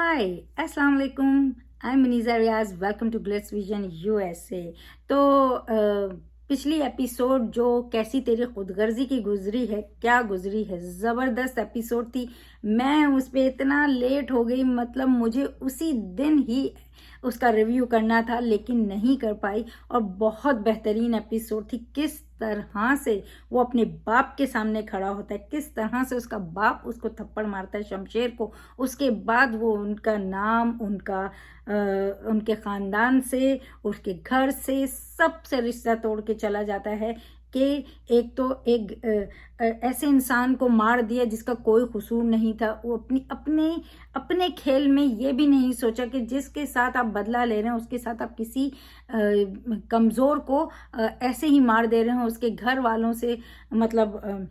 हाय अस्सलाम वालेकुम। I am Maniza Riaz. Welcome to Glitz Vision USA. तो पिछली एपिसोड जो कैसी तेरी खुदगर्जी की गुजरी है, क्या गुजरी है, ज़बरदस्त एपिसोड थी। मैं उस पर इतना लेट हो गई, मतलब मुझे उसी दिन ही उसका रिव्यू करना था लेकिन नहीं कर पाई। और बहुत बेहतरीन एपिसोड थी। किस तरह से वो अपने बाप के सामने खड़ा होता है, किस तरह से उसका बाप उसको थप्पड़ मारता है शमशेर को। उसके बाद वो उनका नाम, उनके ख़ानदान से, उसके घर से, सबसे रिश्ता तोड़ के चला जाता है कि एक तो ऐसे इंसान को मार दिया जिसका कोई कसूर नहीं था। वो अपनी अपने अपने खेल में ये भी नहीं सोचा कि जिसके साथ आप बदला ले रहे हैं उसके साथ आप किसी कमज़ोर को ऐसे ही मार दे रहे हैं। उसके घर वालों से, मतलब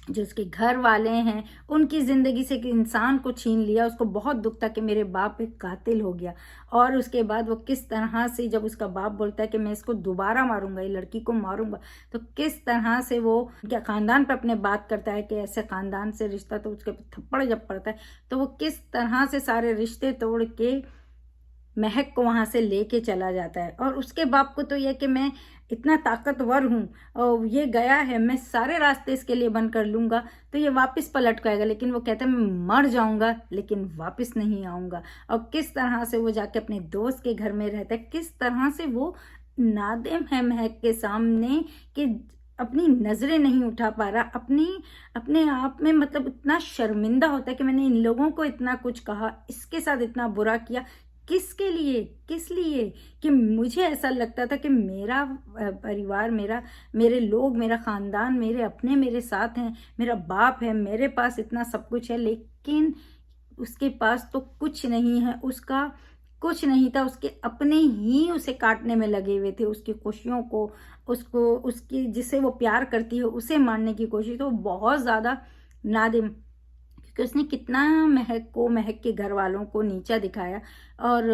जो उसके घर वाले हैं उनकी ज़िंदगी से एक इंसान को छीन लिया। उसको बहुत दुख था कि मेरे बाप एक कातिल हो गया। और उसके बाद वो किस तरह से, जब उसका बाप बोलता है कि मैं इसको दोबारा मारूंगा, ये लड़की को मारूंगा, तो किस तरह से वो क्या ख़ानदान पे अपने बात करता है कि ऐसे ख़ानदान से रिश्ता, तो उसके थप्पड़ जब पड़ता है तो वो किस तरह से सारे रिश्ते तोड़ के महक को वहाँ से लेके चला जाता है। और उसके बाप को तो यह कि मैं इतना ताकतवर हूँ और ये गया है, मैं सारे रास्ते इसके लिए बंद कर लूँगा तो ये वापस पलट के आएगा। लेकिन वो कहता है मैं मर जाऊँगा लेकिन वापस नहीं आऊँगा। और किस तरह से वो जाके अपने दोस्त के घर में रहता है, किस तरह से वो नादिम है महक के सामने कि अपनी नज़रें नहीं उठा पा रहा, अपने आप में, मतलब इतना शर्मिंदा होता है कि मैंने इन लोगों को इतना कुछ कहा, इसके साथ इतना बुरा किया, किसके लिए, किस लिए। कि मुझे ऐसा लगता था कि मेरा परिवार, मेरे लोग, मेरा ख़ानदान, मेरे अपने मेरे साथ हैं, मेरा बाप है, मेरे पास इतना सब कुछ है, लेकिन उसके पास तो कुछ नहीं है। उसका कुछ नहीं था, उसके अपने ही उसे काटने में लगे हुए थे। उसकी खुशियों को, उसको, उसकी जिसे वो प्यार करती है उसे मारने की कोशिश। तो बहुत ज़्यादा नादिम, कि उसने कितना महक के घर वालों को नीचा दिखाया। और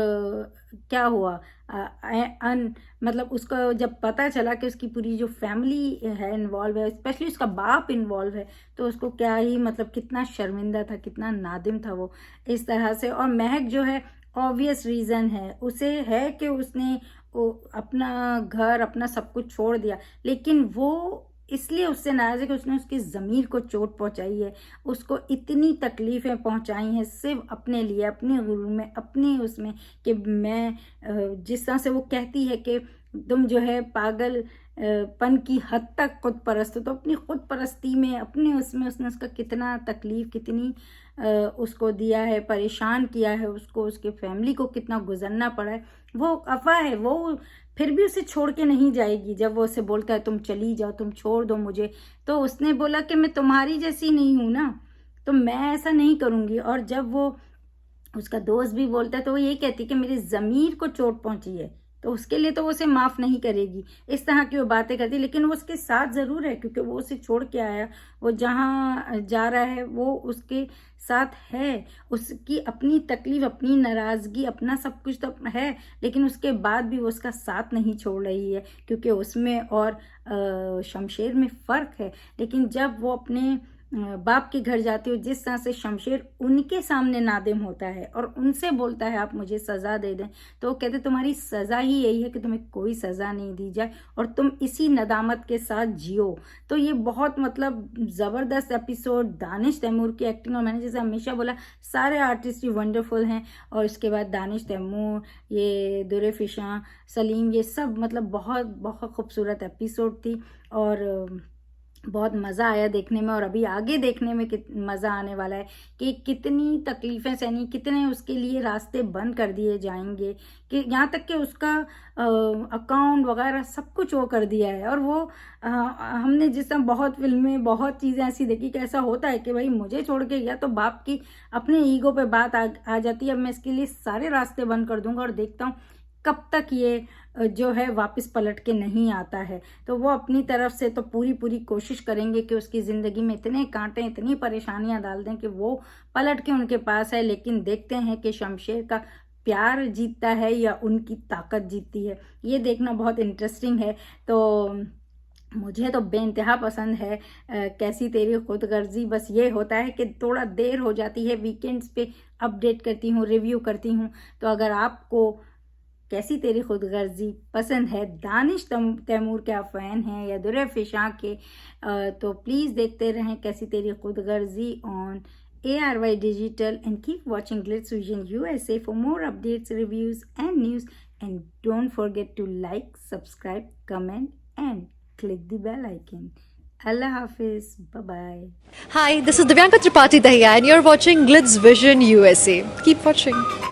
क्या हुआ, मतलब उसका जब पता चला कि उसकी पूरी जो फैमिली है इन्वॉल्व है, स्पेशली उसका बाप इन्वॉल्व है, तो उसको क्या ही, मतलब कितना शर्मिंदा था, कितना नादिम था वो इस तरह से। और महक जो है, ऑब्वियस रीज़न है उसे है कि उसने अपना घर, अपना सब कुछ छोड़ दिया, लेकिन वो इसलिए उससे नाराज़ है कि उसने उसकी ज़मीर को चोट पहुंचाई है, उसको इतनी तकलीफ़ें पहुंचाई हैं सिर्फ अपने लिए, अपने गुरूर में, अपनी उसमें, कि मैं जिस तरह से वो कहती है कि तुम जो है पागल पन की हद तक खुद परस्त हो, तो अपनी खुद परस्ती में, अपने उसमें उसने उसका कितना तकलीफ़, कितनी उसको दिया है, परेशान किया है उसको, उसके फैमिली को कितना गुजरना पड़ा है। वो अफ़वाह है, वो फिर भी उसे छोड़ के नहीं जाएगी। जब वो उसे बोलता है तुम चली जाओ, तुम छोड़ दो मुझे, तो उसने बोला कि मैं तुम्हारी जैसी नहीं हूँ ना, तो मैं ऐसा नहीं करूँगी। और जब वो, उसका दोस्त भी बोलता है तो वो ये कहती है कि मेरी ज़मीर को चोट पहुंची है, तो उसके लिए तो वो उसे माफ़ नहीं करेगी। इस तरह की वो बातें करती है, लेकिन वो उसके साथ ज़रूर है क्योंकि वो उसे छोड़ के आया। वो जहाँ जा रहा है वो उसके साथ है। उसकी अपनी तकलीफ़, अपनी नाराज़गी, अपना सब कुछ तो है, लेकिन उसके बाद भी वो उसका साथ नहीं छोड़ रही है क्योंकि उसमें और शमशेर में फ़र्क है। लेकिन जब वो अपने बाप के घर जाती हो, जिस तरह से शमशेर उनके सामने नादिम होता है और उनसे बोलता है आप मुझे सज़ा दे दें, तो वो कहते तुम्हारी सज़ा ही यही है कि तुम्हें कोई सज़ा नहीं दी जाए और तुम इसी नदामत के साथ जियो। तो ये बहुत, मतलब ज़बरदस्त एपिसोड। दानिश तैमूर की एक्टिंग, और मैंने जैसे हमेशा बोला सारे आर्टिस्ट ही वंडरफुल हैं। और इसके बाद दानिश तैमूर, ये दुरे फिशा, सलीम, ये सब, मतलब बहुत बहुत खूबसूरत एपिसोड थी। और बहुत मज़ा आया देखने में। और अभी आगे देखने में मज़ा आने वाला है कि कितनी तकलीफ़ें सहनी, कितने उसके लिए रास्ते बंद कर दिए जाएंगे, कि यहाँ तक कि उसका अकाउंट वगैरह सब कुछ वो कर दिया है। और वो हमने जिस तरह बहुत फिल्में, बहुत चीज़ें ऐसी देखी कि ऐसा होता है कि भाई मुझे छोड़ के गया तो बाप की अपने ईगो पे बात आ जाती है, अब मैं इसके लिए सारे रास्ते बंद कर दूंगा और देखता हूँ कब तक ये जो है वापस पलट के नहीं आता है। तो वो अपनी तरफ से तो पूरी पूरी कोशिश करेंगे कि उसकी ज़िंदगी में इतने कांटे, इतनी परेशानियां डाल दें कि वो पलट के उनके पास है। लेकिन देखते हैं कि शमशेर का प्यार जीतता है या उनकी ताकत जीतती है, ये देखना बहुत इंटरेस्टिंग है। तो मुझे तो बेइंतहा पसंद है कैसी तेरी खुदगर्जी। बस ये होता है कि थोड़ा देर हो जाती है, वीकेंड्स पे अपडेट करती हूँ, रिव्यू करती हूँ। तो अगर आपको कैसी तेरी खुदगर्जी पसंद है, दानिश तैमूर के आप फ़ैन हैं या दुर्र फिशां के, तो प्लीज़ देखते रहें कैसी तेरी खुदगर्जी on ARY Digital and keep watching Glitz Vision USA for more updates, reviews and news. And don't forget to like, subscribe, comment and click the bell icon. Allah Hafiz. Bye-bye. Hi, this is Divyanka Tripathi Dahiya and you're watching Glitz Vision USA. Keep watching.